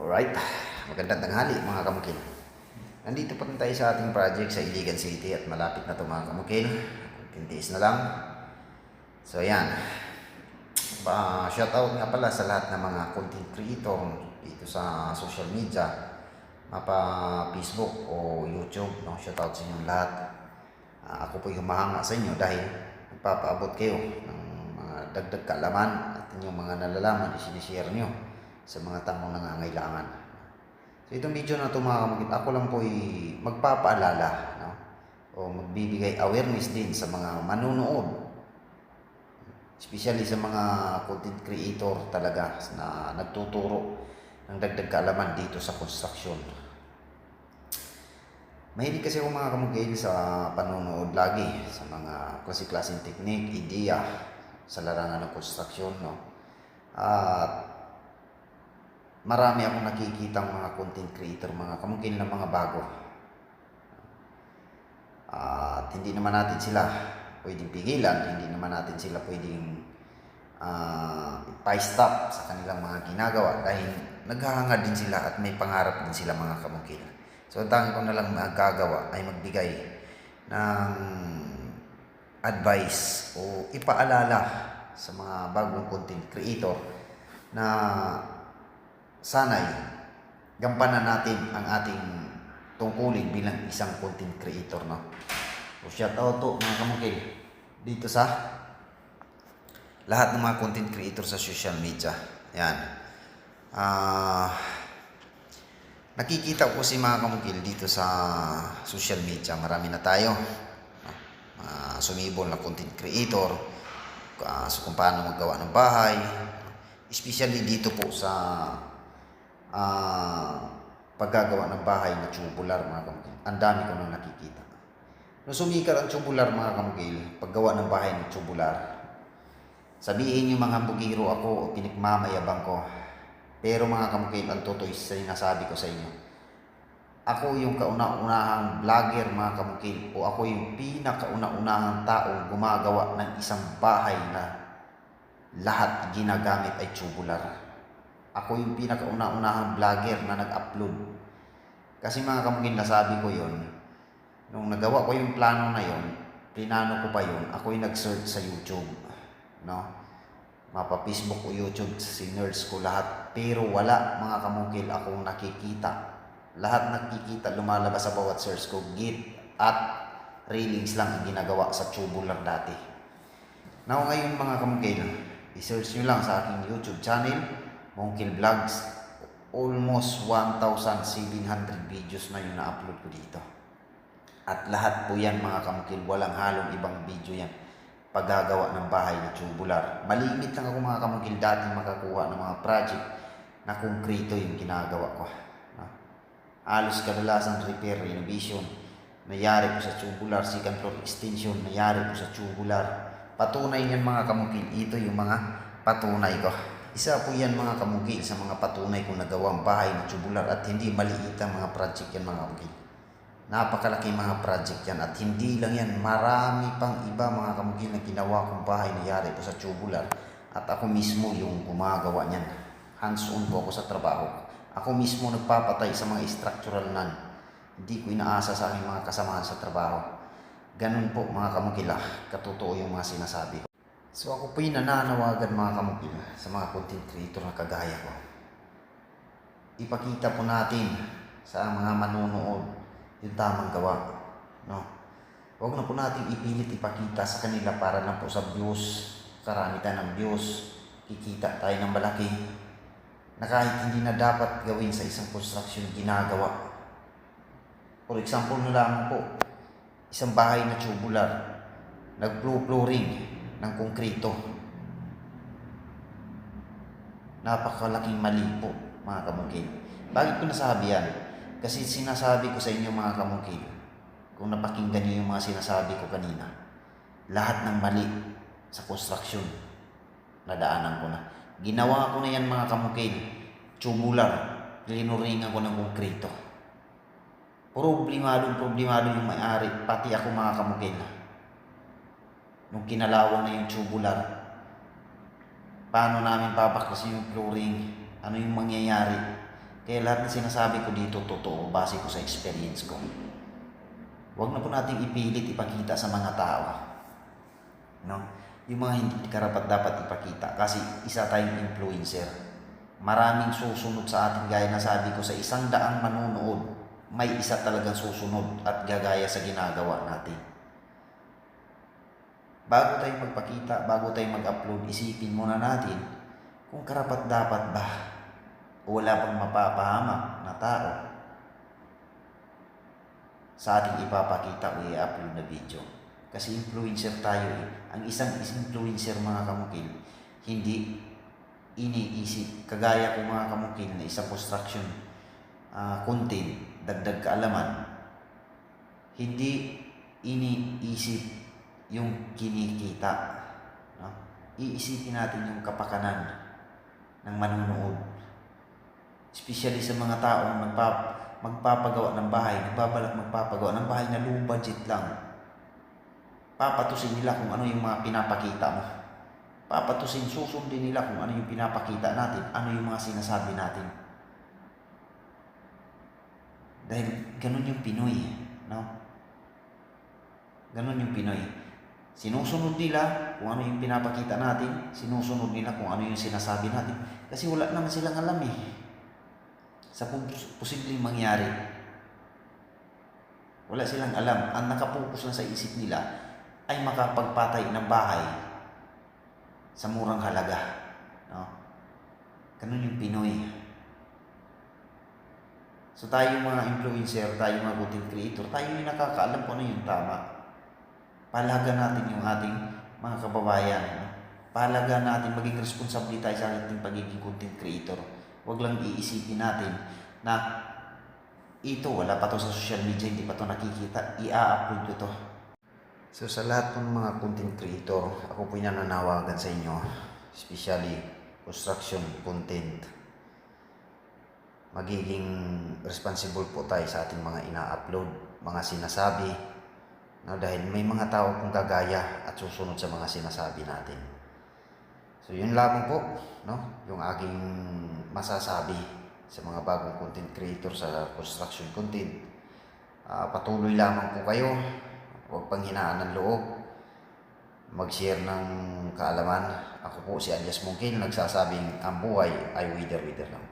Alright, magandang tanghali mga kamukil. Nandito pa rin tayo sa ating project sa Iligan City at malapit na ito mga kamukil. Tintiis na lang. So ayan, shoutout nga pala sa lahat ng mga content creator dito sa social media, mapa Facebook o YouTube. No? Shoutout sa inyong lahat. Ako po'y humahanga sa inyo dahil nagpapaabot kayo ng mga dagdag kaalaman at inyong mga nalalaman isinishare nyo sa mga taong nangangailangan. So itong video na ito mga kamukil, ako lang po'y magpapaalala, no? O magbibigay awareness din sa mga manunood, especially sa mga content creator talaga na nagtuturo ng dagdag kaalaman dito sa construction. Mahilig kasi ako mga kamukil sa panonood lagi sa mga klase-klaseng technique, ideya sa larangan ng construction, no? At marami akong nakikitang mga content creator, mga kamukil na mga bago. At hindi naman natin sila pwedeng pigilan, hindi naman natin sila pwedeng pa-stop sa kanilang mga ginagawa dahil naghahangad din sila at may pangarap din sila mga kamukil. So ang tangi ko na lang magagawa ay magbigay ng advice o ipaalala sa mga bagong content creator na sana'y gampanan natin ang ating tungkulin bilang isang content creator, no? So shoutout to mga kamukil dito sa lahat ng mga content creator sa social media. Yan. Nakikita ko si mga kamukil dito sa social media. Marami na tayo. Sumibol na content creator. So kung paano maggawa ng bahay. Especially dito po sa paggagawa ng bahay na tubular mga kamukil. Ang dami ko nang nakikita. Nung sumikat ang tubular mga kamukil, paggawa ng bahay ng tubular, sabihin yung mga bugiro ako, pinagmamayabang ko. Pero mga kamukil, ang totoo is sinasabi ko sa inyo. Ako yung kauna-unahang vlogger mga kamukil, o ako yung pinakauna-unahang taong gumagawa ng isang bahay na lahat ginagamit ay tubular. Ako yung pinakauna-unahang vlogger na nag-upload. Kasi mga kamukil, nasabi ko yon nung nagawa ko yung plano na yon, plinano ko pa yon, ako yung nag-search sa YouTube, no? Mapa Facebook o YouTube, sinerge ko lahat. Pero wala mga kamukil akong nakikita. Lahat nakikita, lumalabas sa bawat search ko, gate at railings lang ang ginagawa sa tubular dati. Now ngayon mga kamukil, i-search nyo lang sa aking YouTube channel, Mongkil Vlogs. Almost 1,700 videos na yung na-upload ko dito. At lahat po yan mga kamukil, walang halong ibang video yan. Paggagawa ng bahay na tubular. Malimit lang ako mga kamukil dati makakuha ng mga project na konkrito yung ginagawa ko. Halos kadalasan repair, renovation, nayari ko sa tubular, second floor extension, nayari ko sa tubular. Patunay niyan mga kamukil, ito yung mga patunay ko. Isa po yan mga kamukil sa mga patunay kong nagawang bahay na tubular at hindi maliit ang mga project yan mga kamukil. Napakalaki mga project yan at hindi lang yan, marami pang iba mga kamukil na ginawa kong bahay na yari po sa tubular at ako mismo yung gumagawa niyan. Hands-on po ako sa trabaho. Ako mismo nagpapatay sa mga structural nan. Hindi ko inaasa sa aking mga kasamahan sa trabaho. Ganun po mga kamukil, katotoo yung mga sinasabi ko. So ako po yung nananawagan mga kamukil sa mga content creator na kagaya ko. Ipakita po natin sa mga manunood yung tamang gawa, no? Huwag na po natin ipilit ipakita sa kanila para lang po sa views, karamitan ng views, kikita tayo ng malaki na kahit hindi na dapat gawin sa isang construction ginagawa. For example na lang po, isang bahay na tubular, nag-flooring ng konkrito. Napakalaking mali po mga kamukil. Bakit ko nasabi yan? Kasi sinasabi ko sa inyo mga kamukil, kung napakinggan niyo yung mga sinasabi ko kanina, lahat ng mali sa construction, nadaanan ko na. Ginawa ko na yan mga kamukil, tubular, linuringan ko ng konkrito. Problemado yung may-ari, pati ako mga kamukil. Nung kinalawang na yung tubular, paano namin papaklasin yung flooring, ano yung mangyayari. Kaya lahat ng sinasabi ko dito totoo, base ko sa experience ko. Huwag na po nating ipilit ipakita sa mga tao, no? Yung mga hindi karapat dapat ipakita kasi isa tayong influencer. Maraming susunod sa atin gaya na sabi ko, sa 100 manonood, may isa talagang susunod at gagaya sa ginagawa natin. Bago tayo magpakita, bago tayo mag-upload, isipin muna natin kung karapat dapat ba o wala pang mapapahamak na tao sa ating ipapakita o i-upload na video. Kasi influencer tayo eh. Ang isang influencer mga kamukil, hindi iniisip, kagaya ko mga kamukil na isang construction content, dagdag kaalaman, hindi iniisip yung kinikita, no? Iisipin natin yung kapakanan ng manunood, especially sa mga taong magpapagawa ng bahay, nagbabalak magpapagawa ng bahay na low budget lang. Papatusin nila kung ano yung mga pinapakita mo. Papatusin, susundin nila kung ano yung pinapakita natin, ano yung mga sinasabi natin. Dahil ganun yung Pinoy, no? Ganun yung Pinoy. Sinusunod nila kung ano yung pinapakita natin, sinusunod nila kung ano yung sinasabi natin. Kasi wala naman silang alam eh sa posibleng mangyari. Wala silang alam. Ang nakapokus lang sa isip nila ay makapagpatay ng bahay sa murang halaga, no? Ganun yung Pinoy. So tayo mga influencer, tayo mga content creator, tayo yung nakakaalam kung ano yung tama. Pahalaga natin yung ating mga kababayan, no? Pahalaga natin, maging responsable tayo sa ating pagiging content creator. Huwag lang iisipin natin na ito, wala pa to sa social media, hindi pa to nakikita, i-upload ko to. So sa lahat ng mga content creator, ako po yung nananawagan sa inyo, especially construction content. Magiging responsible po tayo sa ating mga ina-upload, mga sinasabi, no? Dahil may mga tao kung kagaya at susunod sa mga sinasabi natin. So yun lamang po, no? Yung aking masasabi sa mga bagong content creator sa construction content. Patuloy lamang po kayo. Huwag pang hinaan ng loob. Mag-share ng kaalaman. Ako po si Alias Mungkin, nagsasabing ang buhay ay wither lang.